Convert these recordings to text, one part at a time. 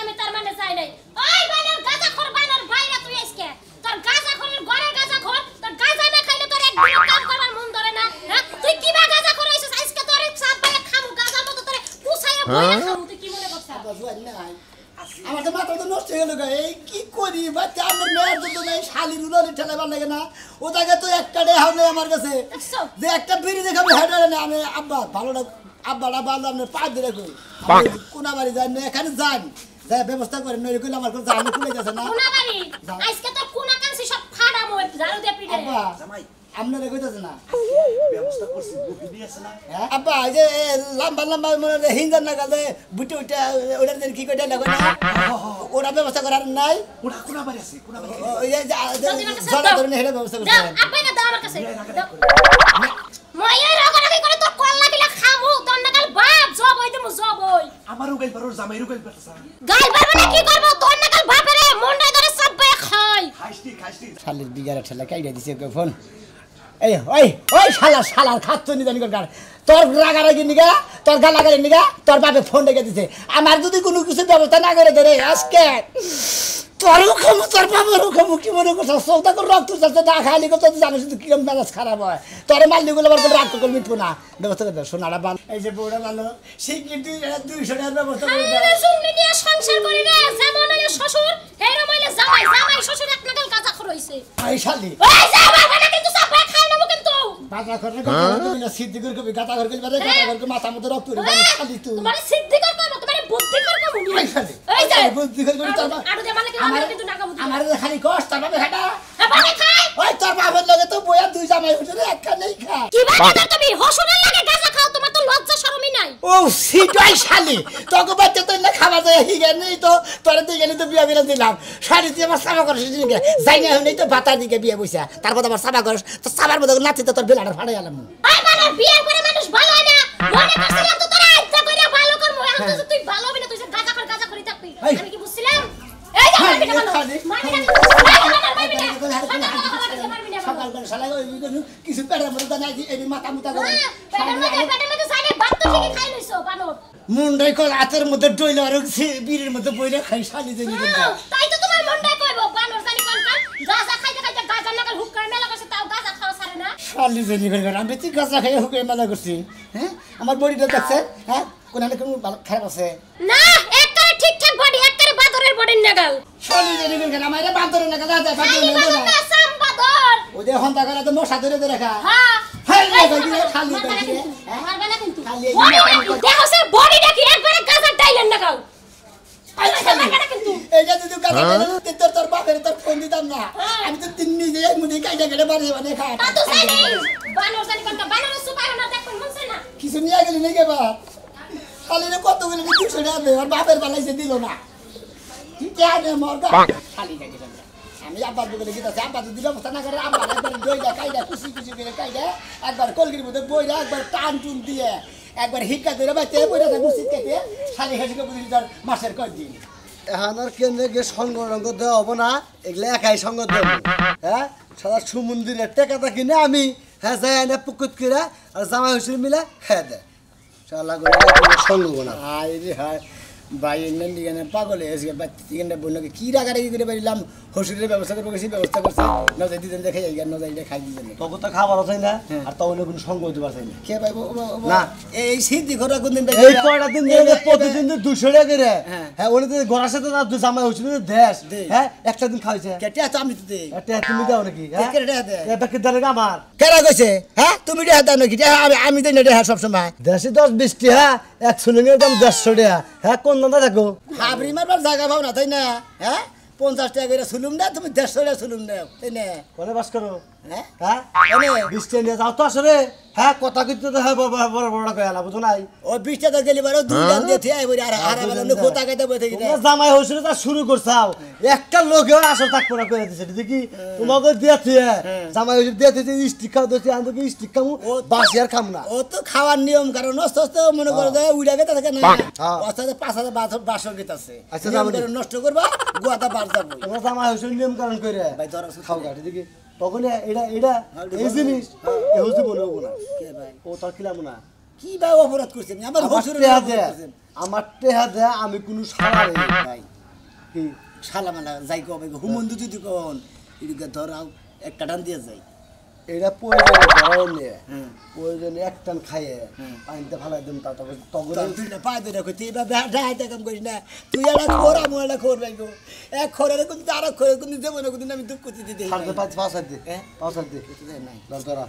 আমি তার মানে চাই নাই ওই বানর গাঁজাখোর বানর ভাইরা তুই আজকে তোর গাঁজাখোরের ঘরে গাঁজাখোর তোর গাঁজা না খাইলে তোর একদিন কাম করবার মন ধরে না হ্যাঁ তুই কিবা গাঁজাখোর হইছিস আজকে তোর সাপ ভাইয়া খামু গাঁজার মতো তোরে কুছাইয়া বইরা খামু তুই কি মনে করছিস আমার তো মাথা তো নষ্ট হয়ে গেল এই কি করি বাচ্চা আমার মেয়ের জন্য এই শালির উলানি ঠেলাবার লাগে না ও তাকে তো একটা ডে হবে আমার কাছে যে একটা বিড়ি দেখাবে হেডারে না আমি আব্বা ভালো না আব্বাটা ভালো আপনি পা দিয়ে কই কোনা বাড়ি যান না এখানে যান যাই ব্যবস্থা করেন নইলে কইলে আমার কোন জানি খুলে যাচ্ছে না কোনা বাড়ি আজকে তোর কোনা কাঁচি সব ফাড়া মই ঝাড়ু দিয়ে পিটে আব্বা জামাই আমনে কইতাছে না ব্যবস্থা করছি বুদ্ধি দিয়েছে না আব্বা যে লম্বা লম্বা মানে হিন্দার না গালে বুটি উঠে ওটার দিন কি কইটা লাগো না ওরা ব্যবস্থা করার নাই ওটা কোনা বাড়ি আছে কোনা বাড়ি ওই যে জড়া ধরে হেডা ব্যবস্থা করতে আব্বা না দাও আমার কাছে মই এই রগরাগি করে তোর কল লাগিলা খামু তোর না কাল বাপ জব হই দিমু জব হই আমারও গাইল পারো জামাইরও গাইল পারছা গাল পারবে না কি করব তোর না কাল বাপরে মুন্ডাই ধরে সব বে খাই খাইস্তি শালির বিগারে ঠেলা কাইডা দিছে ফোন এই ওই ওই শালার খাচ্ছ নি জানি কর তোর রাগারাগি নিগা তোর গালাগালি নিগা তোর বাপে ফোন ডেকে দিছে আমার যদি কোনো কিছু ব্যবস্থা না করে দে রে আজকে তোরও খামু তোর বাবারও খামু কি মনে করছ সৌদা করে রক্ত চাচ্ছে না খালি কত জানিস তুই কিরম মেজাজ খারাপ হয় তোর মাল্লিগুলো আবার রাগ করে মিটবো না ব্যবস্থা করে দাও সোনারা বাল এই যে বউটা ভালো সেই কিন্তু 200 টাকার ব্যবস্থা করে দাও আরে শুননি নিয়ে সংসার করি না যেমন হইলে শ্বশুর হেরো মাইলে জামাই জামাই শ্বশুর এক নাগাল গাঁজা খর হইছে এই শালি ওই যা বাবা না কিন্তু সব খাই নেব কিন্তু বাজা করে কথা তুমি না সিদ্ধি করে কবি গাতা করে কবি গাতা করে মাথা মধ্যে রক্ত উঠে শালি তুই তোমার সিদ্ধি কর কর তোমার বুদ্ধি কর কর মুনি এই শালি এই যে বুদ্ধি করে তোর আড়ু দে মানে কি আমার কিন্তু নাকা বুদ্ধি আমার খালি কষ্ট তার বাবা হেটা বাবা খাই ওই তোর বাবার লগে তো বইয়া দুই জামাই হইছে রে একটা নেই খা কি বাবা তুমি হসুরের লাগে গাঁজা খাও তোমার তো লজ্জা শরমই নাই ও সিটাই শালি তোকে বাচ্চা তো না খাওয়া যায় হিগে নেই তো তোরে দিকে তো বিয়া বিলা দিলাম শালি তুই আমার সাবা করছিস দিকে যাই না হই তো ভাতা দিকে বিয়া বইছা তারপর আমার সাবা করছ তো সাবার মধ্যে নাচি তো তোর বেলাটা ফাড়াই গেলাম আই মানে বিয়ের পরে মানুষ ভালো হয় না মনে করছিলাম তো তোরা আইতা কইরা ভালো করব এখন তো তুই ভালো হবি না তুই গাঁজা করি থাকবি আমি কি বুঝছিলাম এই যে মারবি না মারবি না সকালবেলা শালা ওই কিছু পেটের মধ্যে নাই এই মাথা মুতা করে পেটের মধ্যে সাইডে ভাত তো ঠিকই খাই লইছো বানর মুন্ডাই কল হাতের মধ্যে ডইলা আর বীরের মধ্যে বইরা খাই শালি দেনি তাই তো তোমার মনটাই কইবো বানর জানি কোন কাল গাঁজা খাইতে খাইতে গাঁজা নাগাল হুক করে মেলা করছে তাও গাঁজা খাওয়া ছাড়ে না শালি দেনি করে আমি তুই গাঁজা খাই হুক করে মেলা করছি হ্যাঁ আমার বডিটা দেখছে হ্যাঁ কোন ভালো খারাপ আছে না একবারে ঠিকঠাক বডি একবারে বাদরের বডির নাগাল শালি দেনি করে আমার বান্দরের নাগাল দাদা বান্দরের নাগাল সাম বাদর ওই যে হন্তা করে তো মশা ধরে রাখা হ্যাঁ হ্যাঁ খালি মারবে না কিন্তু দেখো সে বডিটা কি একবারে গাঁজা ডাইলেন নাগাল এই যে যদি গাঁজা তোর তোর বাপের তোর ফোন দিতাম না আমি তো তিন নিজে মুদি কাইটা কেটে বাড়ি মানে খা তা তো জানি বানর জানি কোনটা বানর সুপার না দেখুন মনছে না কিছু নিয়ে গেলি নাকি বা শালিরে কতগুলো 200 টাকা দে আর বাপের বালাইছে দিল না কি আনে মরগা শালি যাই দিলাম আমি আব্বার বলে গিয়েছে আব্বা যদি ব্যবস্থা না করে আব্বা একবার দইটা কাইটা কুচি কুচি করে কাইটা একবার কলগির মধ্যে বইরা একবার টান টুন দিয়ে একবার হিক্কা ধরে বাইতে বইরা গুছিত কেটে শালি হেসিকে বুঝি তার মাসের কয় দিন এখন আর কেন্দ্রে গিয়ে সঙ্গ রঙ্গ দেওয়া হবো না এগুলো একাই সঙ্গ দেবো হ্যাঁ সারা সুমন্দিরের টেকাটা কিনে আমি হ্যাঁ যাই এনে পুকুত করে আর জামাই হুসুর মিলে খেয়ে দেয় শালা সঙ্গ না হাই রে হাই ভাই এনে পাগল হয়েছে বাচ্চা বোনকে কি রাগারাগি করে পারিলাম হসুরের ব্যবস্থা করবো গেছি ব্যবস্থা করছে নজাই দিতেন দেখে যাই নজাই খাই দিতেন তখন তো খাবার আছে না আর তখন কোনো সঙ্গ হতে পারছে না কে পাইবো না এই সিদ্ধি ঘোরা কোন দিন এই কয়টা দিন প্রতিদিন 200 টাকা করে হ্যাঁ ওনে তো ঘরের সাথে না জামাই হুসুর দেশ হ্যাঁ একটা দিন খাইছে কেটে আছে আমি তো দে এটা তুমি দাও নাকি হ্যাঁ কেটে দে এটা কি দাও আমার কেরা কইছে হ্যাঁ তুমি দেহ দাও নাকি আমি দেই না দেহ সব সময় দেশে 10-20 টাকা এক সুলিংয়ের দাম 150 টাকা হ্যাঁ কোন দাদা দেখো হাবরি মারবার জায়গা পাও না তাই না হ্যাঁ 50 টাকা করে সুলুম না তুমি 150 টাকা সুলুম দাও তাই না কোনে বাস করো হ্যাঁ হ্যাঁ কোনে 20 টাকা যাও তো আসলে হ্যাঁ কথা কইতে তো হ্যাঁ বড় বড় কইলা বুঝো নাই ও 20 টাকা গেলি বারো দুই দাম দিয়ে থিয়া এবারে আর বলে কোথা কইতে বইতে কি তোমরা জামাই হইছিল তা শুরু করছাও একটা লোকেও আসল থাকবো না কইরা দিছে দেখি তোমাকে দিয়া থিয়া জামাই হইছিল দিয়া থিয়া স্টিক খাও দিছে আনতো কি স্টিক খামু বাসি আর খাম না ও তো খাওয়ার নিয়ম কারণ নষ্ট মনে করে যায় উড়া গেতে থাকে না অস্তাতে 5000 বাসর গেত আছে আচ্ছা যাবে নষ্ট করবা গোয়াটা বার যাবো তোমরা জামাই হইছিল নিয়ম কারণ কইরা ভাই ধর খাও গাটি দেখি তখন এটা এই জিনিস এই হচ্ছে বলবো না কে ভাই ও তো খিলাম না কি ভাই অপরাধ করছেন আমার আমার হুজুরের টেহা অপরাধ দেয়া করছেন। আমার টেহা দেয়া আমি কোনো সারা ভাই কি শালা মালা যাই কবে হুমন্দু যদি কোন এদিকে ধরাও একটা টান দিয়ে যাই এটা প্রয়োজনে ধরাও নিয়ে হুম। প্রয়োজনে এক টান খাইয়ে পানিতে ফালাই দিন তারপর তগরে তুই না পাই ধরে কই তুই এবার ডাইতে কাম করিস না তুই একটা খোর আমি একটা খোর ভাই গো এক খোরের কোন তার খোরের কোন দেব না কোন আমি দুঃখ করতে দিতে সাড়ে পাঁচ দে হ্যাঁ? 5 দে নাই ধরা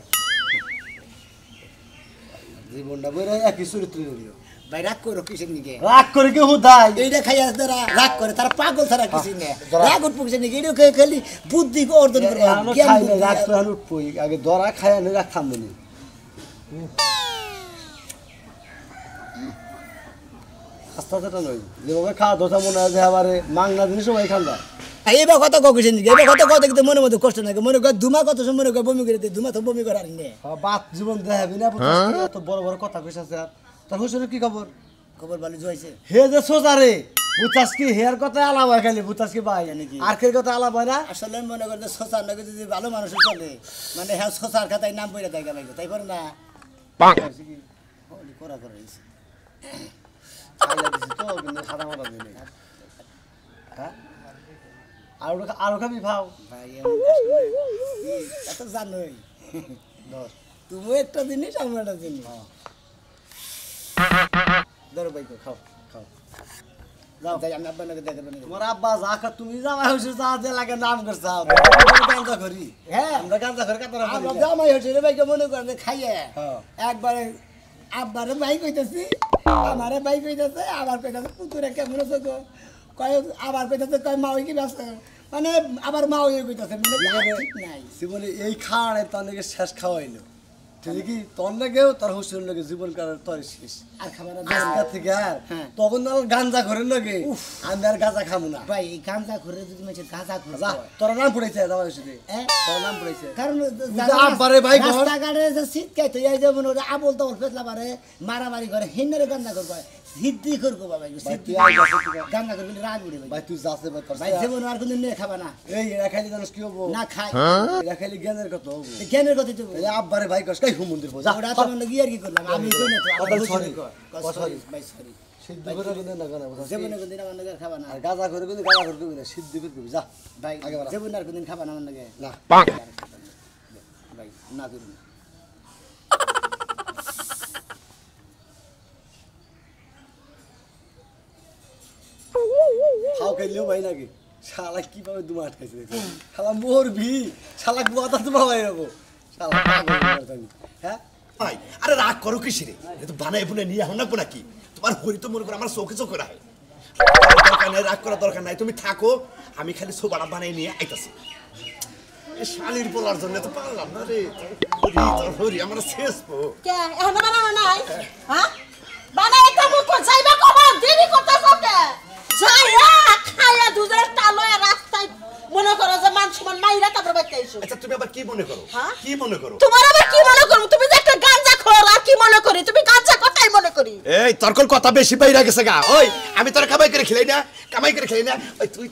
জীবনটা বইরা একই চরিত্র নিও ভাই রাগ করো কিসের নিকে রাগ করে কি হুদাই এইটা খাইয়া তারা রাগ করে তারা পাগল ছাড়া কিছু নেই ধরা। রাগ উঠ পুকছে নাকি এটা খালি বুদ্ধি অর্জন করবে এখনো জ্ঞান খাই না বুদ্ধি। রাগ তো এখন উঠবই আগে ধরা খাই আনি রাগ থামবনি আস্তে আস্তে নই যেভাবে খাওয়া দোষা মনে হয় যে আবারে মাংনা জিনিস সবাই খান যায় এইবার কথা কইছেন নাকি এইবার কথা কথা কিন্তু মনে মধ্যে কষ্ট নাকি মনে কর ধুমা কত সময় মনে কর বমি করে ধুমা তো বমি করার নেই বাত জীবন দেখাবি না এত বড় বড় কথা কইস আছে আর তোর হুসুরের কি খবর খবর ভালো জয়েছে হে যে সোজা রে বুঝাস কি হেয়ার কথা আলাপ হয় খালি বুঝাস কি ভাই জানি কি? আর কে কথা আলাপ হয় না আসলে মনে করতে সোসার নাকি যদি ভালো মানুষ চলে মানে হ্যাঁ সোসার খাতায় নাম পড়ে দেয় গেল তাই পারে না হলি করা করে রয়েছে খাইলা দিছি তো কিন্তু খাতা মাথা দিই নাই। হ্যাঁ আরো খাবি ভাও ভাই এমন আসলে তা তো জানোই তুমি একটা জিনিস আমি একটা জিনিস ধরো ভাই খাও খাও যাও তাই আমি আব্বা নাকি দেখে দেবেন তোমার আব্বা যা খা তুমি জামাই হইছে যা যে লাগে নাম করছাও গাঁজা করি হ্যাঁ আমরা গাঁজা করে কাতারা আমার জামাই হচ্ছে রে ভাইকে মনে করেন যে খাইয়ে হ্যাঁ। একবারে আব্বারে ভাই কইতেছি আমারে ভাই কইতেছে আবার কইতেছে পুতুরে কেমন আছে গো কয় আবার কইতেছে কয় মা ওই কি ব্যস্ত মানে আবার মা ওই কইতেছে মানে ঠিক নাই জীবনে এই খাওয়ারে তার নাকি শেষ খাওয়াইলো ঠিক কি তোর নাকেও তোর হুসুরের নাকি জীবন কাটার তোর শেষ আর খাবার আজকা থেকে আর হ্যাঁ। তখন তো গাঞ্জা করে নাকি আমি আর গাঁজা খাবো না ভাই এই গাঁজা ঘরে যদি মানুষের গাঁজা ঘুরে যা তোর নাম পড়েছে জামাই হইছে হ্যাঁ? তোর নাম পড়েছে কারণ আব্বারে ভাই ঘর। রাস্তাঘাটে যে শীত খাইতে এই যে মনে হয় আবল তাবল ফেসলা পারে মারামারি করে হিন্নারে গাঁজা করবো সিদ্ধি করবো বাবা সিদ্ধি তুই আই যাস তুই। গাঁজা করবি রাগ উড়ে ভাই ভাই তুই যাচ্ছে ভাই তোর ভাই যেমন আর কোনো নিয়ে খাবা না এই এরা খাইলে জানিস কি হবো না খাই এরা খাইলে জ্ঞানের কথা হবো জ্ঞানের কথা তো এই আব্বারে ভাই কস কাই হুমন্দির যা ওরা তো মানে গিয়ে আর কি করলাম আমি তো না তো কথা আমার sorry, sorry sorry। ভাই সরি সিদ্ধ করে কিন্তু না কেন বুঝাস যেমন কোনদিন আমার নাকি খাবা না আর গাঁজা করে কিন্তু গাঁজা করে দিবি না সিদ্ধ করে দিবি যা ভাই আগে বাড়া। যেমন আর কোনদিন খাবা না আমার নাকি না ভাই না করুন খাও খাইলেও ভাই নাকি শালা কিভাবে দুমা আটকাইছে দেখি শালা মরবি শালা গুয়াতা তোমা ভাই হবো শালা পাগল হয়ে গেছে আমি। হ্যাঁ ভাই আরে রাগ করো কিসিরে এ তো বানাই বুনে নিয়ে হন না নাকি তোমার হরি তো মনে করো আমার চোখে চোখে রাখে দরকার নাই রাগ করার দরকার নাই তুমি থাকো আমি খালি সোবাটা বানাই নিয়ে আইতাছি এ শালির বলার জন্য তো পারলাম না রে তোর হরি আমার শেষ পো কে এখন বানানো নাই হ্যাঁ বানাই কাম কো যাইবা কবা দেরি করতেছ কে যাইয়া খায়া দুধের তালয় রাস্তায় মনে করো যে মানুষমান মাইরা তারপর বাইতে আইছো আচ্ছা তুমি আবার কি মনে করো হ্যাঁ? কি মনে করো তোমার আবার কি মনে করো তুমি যে একটা গাঁজা খোর আর কি মনে করি তুমি গাঁজা কথাই মনে করি এই তর্কল কথা বেশি বাইরে গেছে গা ওই আমি তোর কামাই করে খেলাই না কামাই করে খেলাই না ওই তুই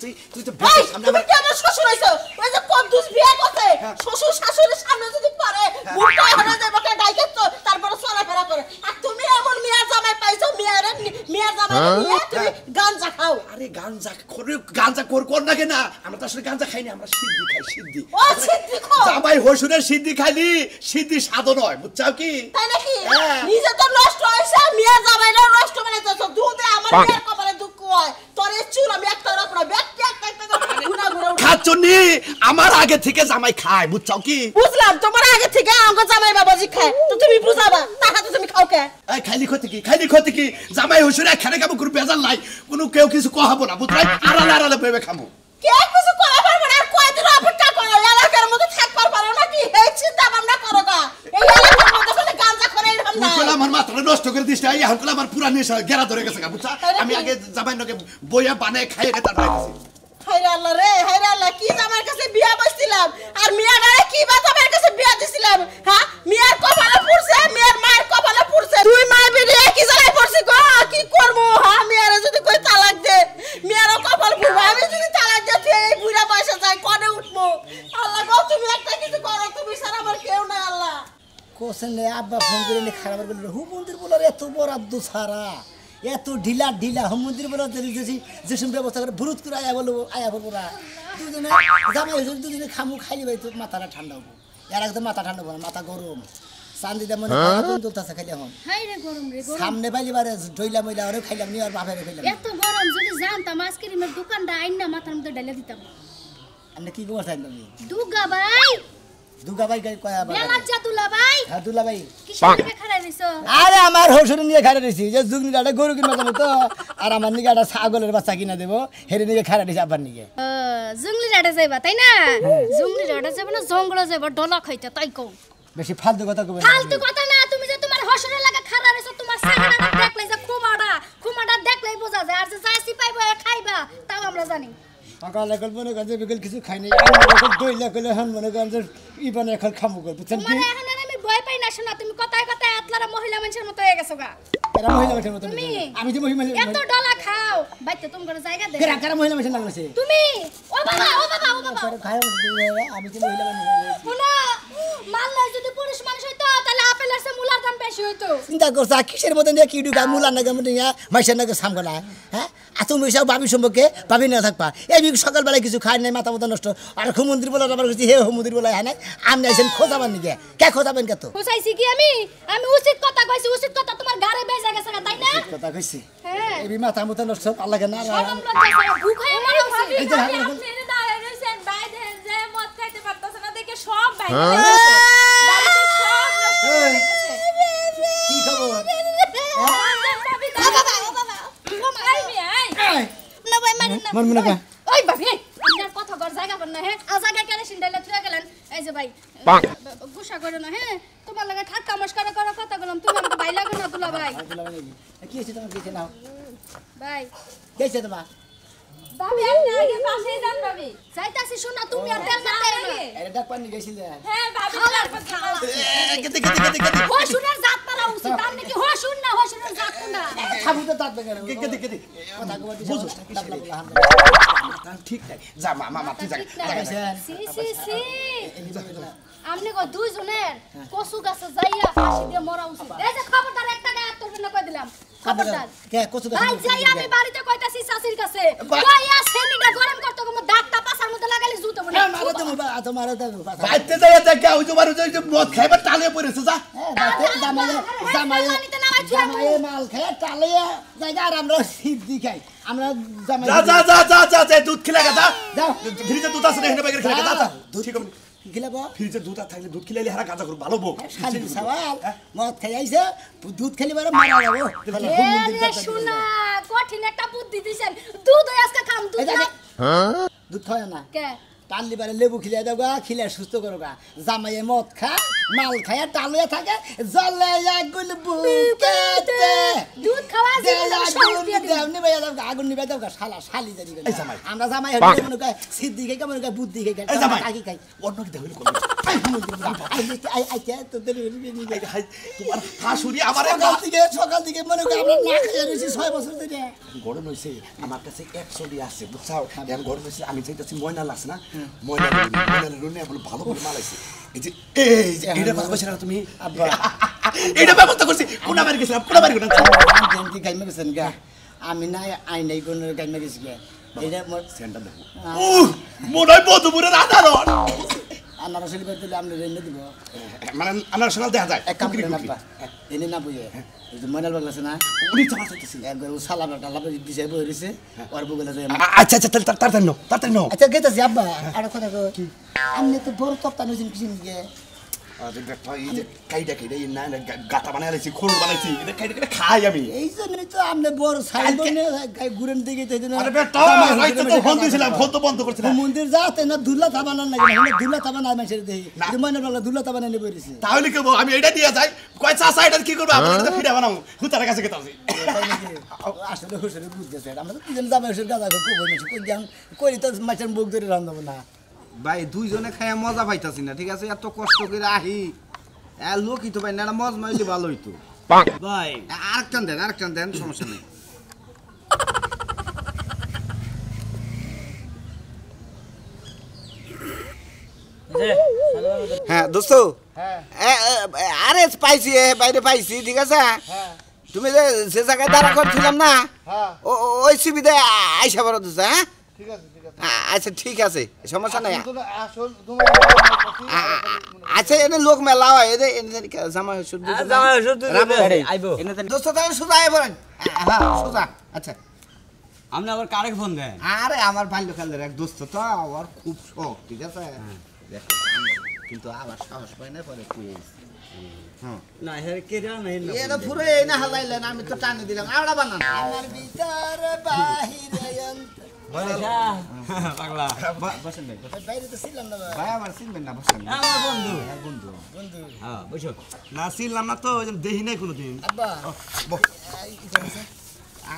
তো এই সামনে তুমি আমার কি আমার শ্বশুর হইছো ওই যে কদ্দুস বিয়ে করতে শ্বশুর শাশুড়ির সামনে যদি পারে বুড়া হয়ে যাবে কে ডাইকে তো তারপর চলাফেরা করে আর তুমি এমন মিয়া জামাই পাইছো মিয়া জামাই নিয়ে তুমি গাঁজা খাও আরে গাঞ্জা কর না কেনা আমরা তো আসলে গাঞ্জা খাইনি আমরা সিদ্ধি খাই সিদ্ধি ও সিদ্ধি খাও জামাই হসুরের সিদ্ধি খাইলি সিদ্ধি সাধন হয় বুঝছাও কি তাই নাকি হ্যাঁ। নিজে তো নষ্ট হইছে মিয়া জামাইরা নষ্ট বানাইতেছো দুধে আমার মেয়ের কপালে দুঃখ হয় তোর এই চুল আমি একটা রাখব না ব্যক্তি একটা ঘুরা ঘুরা খাচ্ছনি আমার আগে থেকে জামাই খায় বুঝছাও কি বুঝলাম তোমার আগে থেকে আঙ্গ জামাই বাবাজি খায় তো তুমি বুঝাবা তাহা তো তুমি খাও কে এই খাইলি ক্ষতি কি জামাই হসুরে এখানে কামু কোনো বেজাল নাই কোনো কেউ কিছু কহাবো না বুঝলাই আড়ালে ভেবে খামু কে কিছু করা পারবে না আর কয়দিন অপেক্ষা করো এলাকার মধ্যে থাকবার পারো নাকি এই চিন্তা ভাবনা করো গা এই এলাকার মধ্যে কোনো গাঁজা করে এরকম না বুঝলা আমার মাথাটা নষ্ট করে দিস না এখন আমার পুরা নেশা গেরা ধরে গেছে গা বুঝছা তাই নাকি? আমি আগে জামাই নকে বইয়া বানায় খাইয়ে তারপর আইতেছি হায়রে আল্লাহ রে হায়রে আল্লাহ কি জামার কাছে বিয়া বসছিলাম আর মিয়া গারে কি বা জামার কাছে বিয়া দিছিলাম হ্যাঁ মিয়ার কপালে পড়ছে মিয়ার মায়ের কপালে পড়ছে দুই মা বেরিয়ে কি জ্বালায় পড়ছি গো কি করবো হ্যাঁ মিয়ারে যদি কই তালাক দে মিয়ারও কপাল পড়বে আমি যদি তালাক দে তুই এই বুড়া বয়সে যাই কনে উঠবো আল্লাহ গো তুমি একটা কিছু করো তুমি ছাড়া আমার কেউ নাই আল্লাহ কোসেন আব্বা ফোন করে নি খারাপ বলে হুমন্দির বলার এত বরাদ্দ ছাড়া এত ঢিলা ঢিলা হুমন্দির বলার যে ব্যবস্থা করে ভুরুত করে আয়া বলবো না দুজনে জামাই হয়েছে দুজনে খামু খাইলে ভাই তো মাথাটা ঠান্ডা হবো এর একদম মাথা ঠান্ডা হবো না মাথা গরম চান্দিতে মনে চলতেছে খাইলে এখন হাই রে গরম রে গরম সামনে বাইলি বারে ডইলা মইলা ওরে খাইলাম নি আর বাপেরে খাইলাম এত গরম যদি জানতাম আইসক্রিমের দোকানটা আইনা মাথার মধ্যে ঢেলে দিতাম আপনি কি করছেন তুমি দুগা ভাই দুগা ভাই কয় আবার বেলাজ্জা দুলা ভাই হ্যাঁ দুলা ভাই কি সামনে খাড়া রইছো আরে আমার হসুর নিয়ে খাড়া দিছি যে জুগনিটা গরু কিনবা যাবো তো আর আমার নিকে একটা ছাগলের বাচ্চা কিনা দেবো হেরে নিয়ে খাড়া দিছি আবার নিকে জঙ্গলি রাডা যাইবা তাই না জঙ্গলি রাডা যাইবা না জঙ্গলে যাইবা ডলা খাইতে তাই কও বেশি ফালতু কথা কবে ফালতু কথা না তুমি যে তোমার হসুরের লাগা খাড়া রইছো তোমার সাহারাটা দেখলে যে খুমাটা দেখলেই বোঝা যায় আর যে যাইছি পাইবা খাইবা তাও আমরা জানি সকালে কল মনে করেন যে বিকেল কিছু খাইনি এখন দইলা কইলে হন মনে করেন যে ইবানে এখন খামু কর বুঝছেন কি তোমার এখন আর আমি ভয় পাই না শোনা তুমি কথায় কথায় আতলারা মহিলা মানুষের মতো হয়ে গেছো গা এরা মহিলা মানুষের মতো তুমি আমি যে মহিলা এত ডলা খাও বাইতে তোমার জায়গা দে কারা মহিলা মানুষের নাম আছে তুমি ও বাবা খায় আমি যে মহিলা মানুষ শোনা মাল্লা যদি পুরুষ মানুষ হইতো তাহলে আপেলের চেয়ে মুলার দাম বেশি হইতো চিন্তা করছ কিসের মধ্যে নিয়ে কি ঢুকা মুলার নাগে মধ্যে মাইসের নাগে সামগলা হ্যাঁ আর তুমি সব ভাবি সম্পর্কে ভাবি না থাকবা এই সকালবেলায় কিছু খাই নাই মাথা মতো নষ্ট আর হুমন্দির বলে আবার হে হুমন্দির বলে হ্যাঁ আপনি আইসেন খোঁজাবেন নাকি কে খোঁজাবেন কে তো খোঁজাইছি কি আমি উচিত কথা কইছি উচিত কথা তোমার গারে বেজে গেছে তাই না কথা কইছি হ্যাঁ এই মাথা মতো নষ্ট আল্লাহ কেন সরম লজ্জা ছাড়া ভুখায় মরে ভাবি এই যে আপনি দাঁড়ায় রইছেন বাইরে যে মদ খাইতে পারতেছে না দেখে সব বাইরে বাড়িতে সব নষ্ট হয়ে গেছে কি খবর না ভাই মারেন না মন মনে কা ওই ভাবি আপনার কথা ঘর জায়গা বল না হ্যাঁ আজাগা কেরাসিন ডাইলে থুয়ে গেলেন এই যে ভাই গুসা করো না হ্যাঁ তোমার লাগে ঠাট্টা মস্করা করা কথা বললাম তুমি আমাকে ভাই লাগো না দুলা ভাই কি হয়েছে তোমার কিছু নাও ভাই কি হয়েছে তোমার ভাবি আপনি আগে পাশে যান ভাবি যাইতাছি শোনা তুমি আর তেল মারতে না এটা ডাক পানি গেছিলে হ্যাঁ ভাবি তারপর খাওয়া হসুনের জাত পালা উচিত তার নাকি হসুন না হসুনের জাত না খাবু তো দাঁত বেগারে কেটে কথা কব বুঝো ঠিক নাই যা মা তুই যা সি সি সি আমনে কো দুইজনের কসু গাছে যাইয়া ফাঁসি দিয়ে মরা উচিত এই যে খবরদার একটা গায়ে তোর না কই দিলাম খবরদার কে কচু ভাই যাই আমি বাড়িতে কইতাছি শাশির কাছে কইয়া সেনিটা গরম করতে কম দাঁতটা পাছার মধ্যে লাগালে জুতো বনে মারো তুমি মারো তুমি বাইতে যাইয়া দেখা ওই তোমার ওই যে মদ খাইবার টালে পড়েছে যা জামাই মাল খায় টালে জায়গা আর আমরা সিদ্ধি খাই আমরা জামাই যা দুধ খেলে গা যাও ফ্রিজে দুধ আছে না হেনে বেগের খেলে গা যা দুধ ঠিক কি খেলাবো ফ্রিজে দুধ থাকলে দুধ খেলে হারা গাজা করব ভালো বউ শালি সওয়াল মদ খাই আইছে দুধ খেলি বারে মারা যাবো এ শোনা কঠিন একটা বুদ্ধি দিছেন দুধ আজকে খাম দুধ না দুধ খায় না কে টালি বারে লেবু খিলে দাও গা খিলে সুস্থ করো গা জামাইয়ে মদ খা মাল খায় টালিয়া থাকে জলে আগুন বুকেতে দুধ খাওয়া আগুন নিবে দাও গা শালা শালি জানি এই জামাই। আমরা জামাই হইলে মনে কয় সিদ্ধি খাই কেমন কয় বুদ্ধি খাই এই জামাই। কাকি খাই অন্য কি দেখলি তোমার হাসুরি আমার সকাল থেকে মনে কয় আমরা না খেয়ে রয়েছি 6 বছর ধরে গরম হয়েছে আমার কাছে 100 আছে বুঝছাও এখন গরম হয়েছে আমি চাইতেছি ময়না লাগছে না ময়না রুনে বলে ভালো করে মালাইছে এই যে এটা কথা বলছ না তুমি আব্বা এটা ব্যবস্থা করছি কোনা বাড়ি গেছিলাম কোনা বাড়ি কোনা কি গাইমা গেছেন গা আমি না আই নাই কোন গাইমা গেছি গা এটা মোর সেন্টার দেখো মনে হয় বধুপুরের আধারণ আমার আসলে করতে আমরা রেনে দিব মানে আমার সকাল দেখা যায় এক কাম করে না এনে না বুঝে এই যে ময়নাল বাগলা আছে না উনি চাপা চাইতেছি একবার ও সালাবা টালাবা দিছে বই রইছে ওর বগলে যায় আচ্ছা তাড়াতাড়ি নো আচ্ছা গেতাছি আব্বা আর কথা কো আমনে তো বড় তপ্তা নইছেন কিছু নিয়ে আরে দেখো এই যে কাইটা না গাতা বানাইছি খোল বানাইছি এটা কাইটা খাই আমি এই জন্যই তো আমনে বড় সাইড বনে গাই গুরেন দিকে তো না আরে বেটা রাইতে তো ফোন দিছিলাম ফোন তো বন্ধ করছিলাম মন্দির যাতে না দুল্লা তাবানা লাগে না দুল্লা তাবানা মাইছের দেই যে ময়নাল বাগলা দুল্লা তাবানা নিয়ে বইরিছে তাহলে কি বলবো আমি এটা দিয়ে যাই কয় চাচা এটা কি করব আমরা এটা ফিরে বানাবো হুতার কাছে গেতাছি আসলে হুসরে বুঝতেছে আমরা তো দুজন জামাই হুসের গাদা কো বইছি কই যান কই তো মাছের মুখ ধরে রান্দাবো না ভাই দুইজনে খাইয়া মজা পাইতাছি না ঠিক আছে এত কষ্ট করে আহি লোকই তো ভাই না মজ মাইলে ভালো হইতো ভাই আরেকটান দেন সমস্যা নেই হ্যাঁ দোস্ত আরে পাইছি বাইরে পাইছি ঠিক আছে তুমি যে জায়গায় দাঁড়া করছিলাম না ওই সুবিধা আইসা বড় দিছে হ্যাঁ আচ্ছা ঠিক আছে সমস্যা নাই আচ্ছা এনে লোক মেলা হয় জামাই শ্বশুর দোস্ত তাহলে সোজা আয় বলেন হ্যাঁ সোজা আচ্ছা আপনি আবার কারে ফোন দেন আরে আমার বাল্যকালের এক দোস্ত তো আমার খুব শখ ঠিক আছে কিন্তু আবার সাহস পাই না পরে তুই না হেরে কে জানে এটা পুরো এই না হালাইলেন আমি তো টানে দিলাম আওড়া বানান আমার ভিতর বাহিরে পাগলা বসেন ভাই বাইরে তো ছিলাম না ভাই। ভাই আমার চিনবেন না বসেন আমার বন্ধু বন্ধু হ্যাঁ বুঝছো না ছিলাম না তো দেখি নাই কোনোদিন আব্বা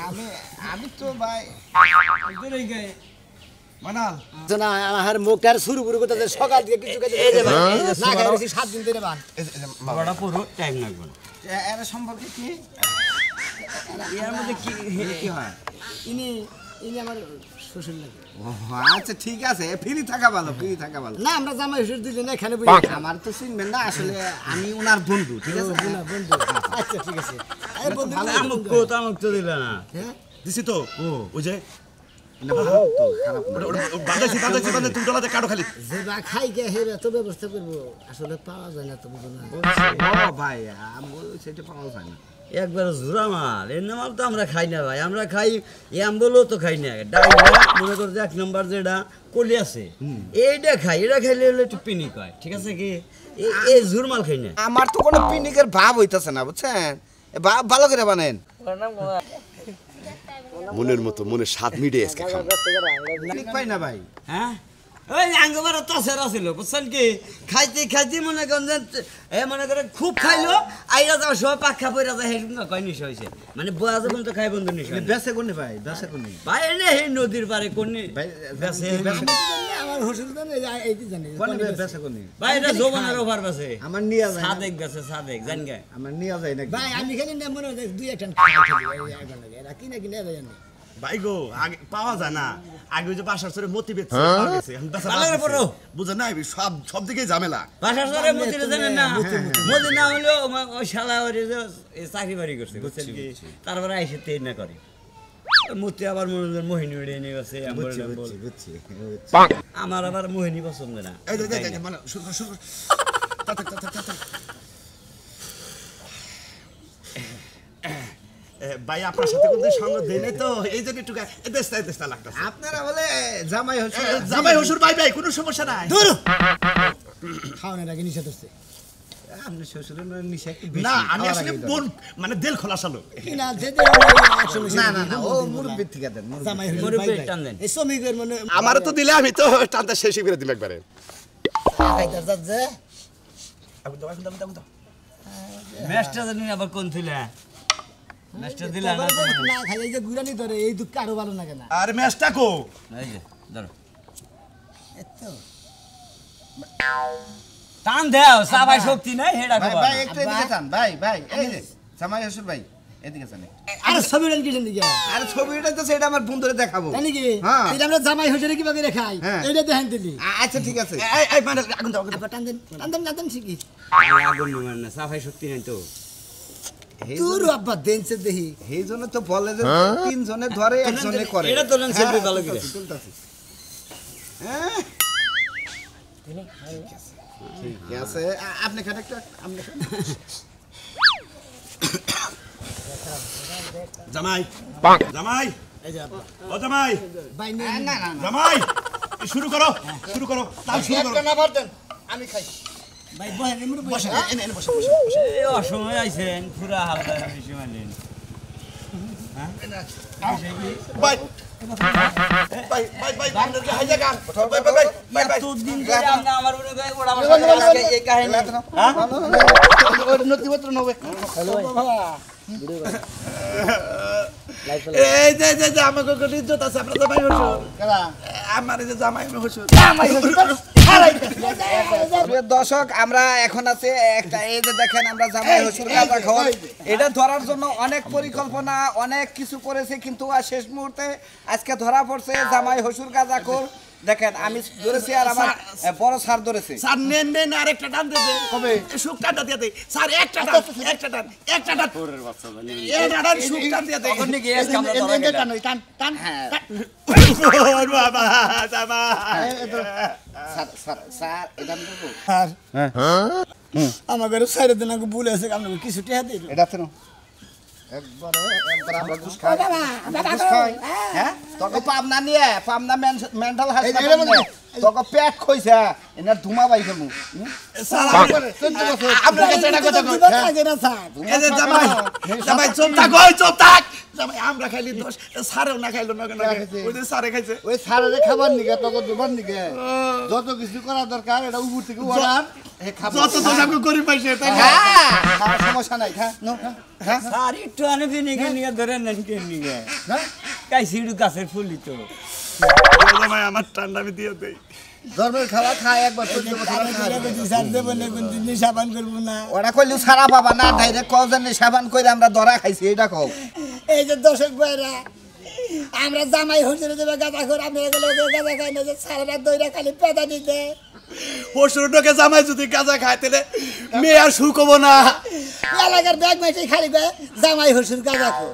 আমি আমি তো ভাই বেরোই গে মানাল তো না আমার মুখটা শুরু করে করতে সকাল থেকে কিছু কাজে এই যে ভাই, না খাইছি 7 দিন ধরে বান বড় পুরো টাইম লাগবে না এর সম্পর্কে কি এর মধ্যে কি কি হয় ইনি আমার শ্বশুর লাগে ও আচ্ছা ঠিক আছে ফ্রি থাকা ভালো ফ্রি থাকা ভালো না আমরা জামাই শ্বশুর দিলে না এখানে বুঝি আমার তো চিনবেন না আসলে আমি ওনার বন্ধু ঠিক আছে বন্ধু আচ্ছা ঠিক আছে এই বন্ধু আমুক তো দিল না হ্যাঁ দিছি তো ওই যে না ভালো তো খারাপ না বাঁধাইছি তুমি ডলাতে কাটো খালি যে বা খাই গে হেরে তো ব্যবস্থা করবো আসলে পাওয়া যায় না তো বুঝো না ও ভাই আমি সেটা পাওয়া যায় না একবার জোড়া মাল এর মাল তো আমরা খাই না ভাই আমরা খাই এম বলেও তো খাই না ডাইলা মনে করো যে 1 নম্বর যেটা কলি আছে এইটা খাই এটা খাইলে হলে একটু পিনিক হয় ঠিক আছে কি এই জোর মাল খাই না আমার তো কোনো পিনিকের ভাব হইতাছে না বুঝছেন ভাব ভালো করে বানেন মনের মতো মনের স্বাদ মিটে আজকে খাবো পিনিক পাই না ভাই হ্যাঁ ওই আঙ্গবার তো সেরা ছিল বুঝছেন কি খাইতে খাইতে মনে করেন যে মনে করে খুব খাইলো আইরা যাওয়ার সময় পাখা পইরা যায় হেলুন না কয় নিশা হয়েছে মানে বয়া যখন তো খাই বন্ধু নিশা বেসে কোনে ভাই বেসে কোনে ভাই এনে এই নদীর পারে কোনে ভাই বেসে আমার শ্বশুর তো এইটি জানি কোনে বেসে কোনে ভাই এটা যৌবনের ওভার বেসে আমার নিয়া যায় না। সাদেক বেসে সাদেক জান গে আমার নিয়া যায় না ভাই আমি খালি না মনে হয় দুই একটা খাই লাগে এরা কিনা কিনা জানি ভাই গো আগে পাওয়া যায় না আগে ওই যে বাসার সরে মতি বেচছে পাওয়া গেছে এখন বেচা ভালো করে বাদ দিছে। পড়ো। বুঝেন না সব দিকে ঝামেলা বাসার সরে মতিরে জানেন না মতি না হলেও ওই শালা ওরে যে চাকরি বাড়ি করছে বুঝছেন কি তারপরে আইসে তেই না করে মতি আবার মনোজন মোহিনী উড়িয়ে নিয়ে গেছে বুঝছি আমার আবার মোহিনী পছন্দ না এই যে মানে শুরু ভাই আপনার সাথে কোনো সঙ্গ দেই নাই তো এই জন্য একটু দেশটা লাগতেছে আপনারা বলে জামাই হচ্ছে জামাই শ্বশুর ভাই কোনো সমস্যা নাই দূর খাওয়ানোর আগে নিষেধ হচ্ছে আপনি শ্বশুরের নিশা একটু বেশি না আমি খাওয়ার আসলে আগে বোন মানে দিল খোলাসালো কিনা যে না না না ও মুরব্বির থেকে দেন জামাই মুরব্বি টান দেন। এই শ্রমিকের মনে আমার তো দিলে আমি তো টানটা শেষ করে দিম একবারে খাইতার যাচ্ছে ম্যাচটা জানি আবার কোন ছিল ম্যাচটা দিলা না না খাই এই যে গুড়ানি ধরে এই দুঃখ আরো ভালো লাগে না আর ম্যাচটা কো এই যে ধরো এতো টান দাও সাবাই শক্তি নাই হেডা ভাই কবা ভাই একটু এদিকে যান ভাই ভাই এই যে জামাই শ্বশুর ভাই এদিকে যান আরে ছবি উড়ান কিসের দিকে আর ছবিটা তো সেটা আমার বন্ধুরে দেখাবো জানি কি হ্যাঁ। এটা আমরা জামাই হইছে কিভাবে রেখাই হ্যাঁ। এইটা দেখেন দিলি আচ্ছা ঠিক আছে এই মানে আগুন দাও আবার টান দেন শিখি আগুন নিবেন না সাবাই শক্তি নাই তো তোর আব্বা দেনছে দেখি এই জন্য তো বলে যে তিনজনে ধরে একজনে করে এটা তো নেন সেলফি ভালো করে তুলতাছি হ্যাঁ ঠিক আছে আপনি খান একটা আপনি খান। জামাই জামাই এই যে আব্বা ও জামাই ভাই না না না জামাই শুরু করো তাও শুরু করো একটা না দেন আমি খাই ভাই বহেন এমনি বসে বসে এনে বসে এই অসময় আইছেন পুরা হালকা বেশি মানেন বাই হাই জায়গা বাই এতদিন ধরে আমরা আমার মনে করে ওরা আমার সাথে আজকে এই কাহিনী নথিপত্র নবে এই যে আমাকে কোনো ইজ্জত আছে আপনার জামাই শ্বশুর আমার এই যে জামাই শ্বশুর প্রিয় দর্শক আমরা এখন আছে একটা এই যে দেখেন আমরা জামাই শ্বশুর গাঁজা খাওয়া এটা ধরার জন্য অনেক পরিকল্পনা অনেক কিছু করেছে কিন্তু আর শেষ মুহূর্তে আজকে ধরা পড়ছে জামাই শ্বশুর গাঁজাখোর দেখেন আমি ধরেছি আর আমার বড় স্যার ধরেছে স্যার নেন নেন আরেকটা টান দে দে কবে সুখ টানটা দিয়ে দে স্যার একটা টান একটা টান একটা টান এটা টান সুখ টান দিয়ে দে তখন কি এস কামড়া ধরা গেল টান টান হ্যাঁ ওর বাবা জামা স্যার স্যার স্যার এটা আমি বলবো আমার ঘরে সাইড দিন আগে ভুল আছে আমরা কিছু টিয়া দিই এটা তো একবার আমরা ঘুষ খাই ঘুষ খাই হ্যাঁ তোকে পাবনা নিয়ে পাবনা মেন্টাল হাসপাতাল তোকে পেট খইছে এনার ধুমা বাই ফেলমু স্যার আপনার কাছে একটা কথা কই আগে না স্যার এই যে জামাই জামাই চুপ থাক ওই চুপ থাক জামাই আমরা খাইলি দোষ স্যারও না খাইলো না কেন ওই যে স্যারে খাইছে ওই সারারে খাবার নিগে তোকে দুবার নিগে যত কিছু করা দরকার এটা উপর থেকে অর্ডার যত দোষ আমি গরিব পাইছে তাই না হ্যাঁ সমস্যা নাই হ্যাঁ নো হ্যাঁ স্যার একটু আনবি নিকে নিকে ধরে নেন কে নিকে কাই সিড়ু গাছের ফুলি তো জামাই আমার ঠান্ডা আমি দিয়ে দেই ধর্মের খাওয়া খায় একবার 14 বছর স্যার দেব না কোন দিন সাবান করব না ওরা কইলু সারা বাবা না ডাইরেক্ট কজন সাবান কইরা আমরা ধরা খাইছি এটা কও এই যে দর্শক ভাইরা আমরা জামাই হুজুরে দেবে গাঁজা খোর আমরা গেলে গাঁজা খাই না যে সারা দইরা খালি পেদা দিতে পশুরটাকে জামাই যদি গাঁজা খায় তাহলে মেয়ে আর সুখ হবো না এলাকার ব্যাগ মাইছে খালি জামাই হুজুর গাঁজা খোর